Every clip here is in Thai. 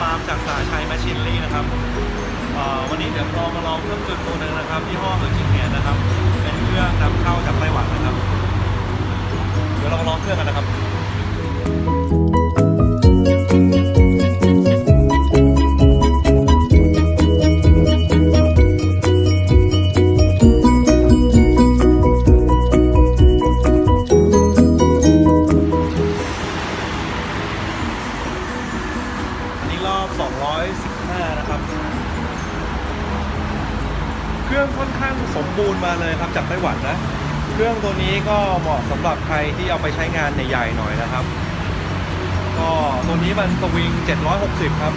ปาล์มจากสาชัยแมชชีนรี่นะครับวันนี้เดี๋ยวเรามาลองเครื่องยนต์ตัวนึงนะครับยี่ห้อเออร์จิเนียนะครับเป็นเครื่องนำเข้าจากไต้หวันนะครับเดี๋ยวเรามาลองเครื่องกันนะครับรอบ215นะครับเครื่องค่อนข้างสมบูรณ์มาเลยครับจากไต้หวันนะเครื่องตัวนี้ก็เหมาะสำหรับใครที่เอาไปใช้งานใหญ่ๆหน่อยนะครับก็ตัวนี้มันสวิง760ครับ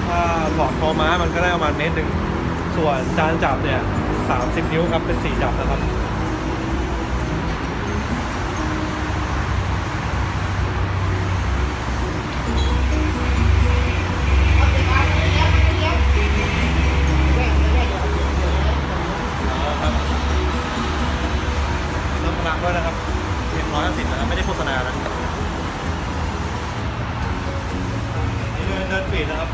ถ้าหลอดคอม้ามันก็ได้ประมาณเมตรหนึ่งส่วนจานจับเนี่ย30นิ้วครับเป็น4จับนะครับพลังด้วยนะครับ150นะครับไม่ได้โฆษณานะนี่เดินฟีดนะครับ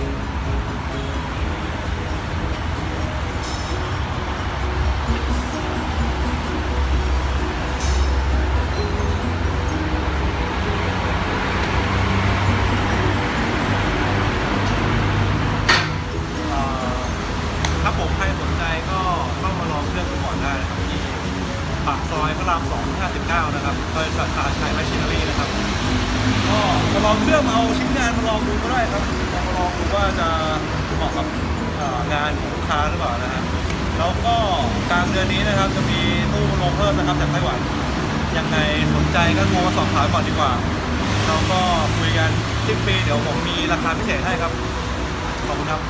ถ้าผมใครสนใจก็เข้ามาลองเครื่องก่อนได้นะครับที่ปากซอยพระราม2 59นะครับบริษัทสาชัยแมชชีนรี่นะครับก็มาลองเครื่องเอาชิ้นงานมาลองดูก็ได้ครับมาลองดูว่าจะเหมาะกับงานของลูกค้าหรือเปล่านะฮะแล้วก็กลางเดือนนี้นะครับจะมีตู้ลงเพิ่มนะครับจากไต้หวันยังไงสนใจก็โทรมาสอบถามก่อนดีกว่าเราก็คุยกันสิ้นปีเดี๋ยวผมมีราคาพิเศษให้ครับขอบคุณครับ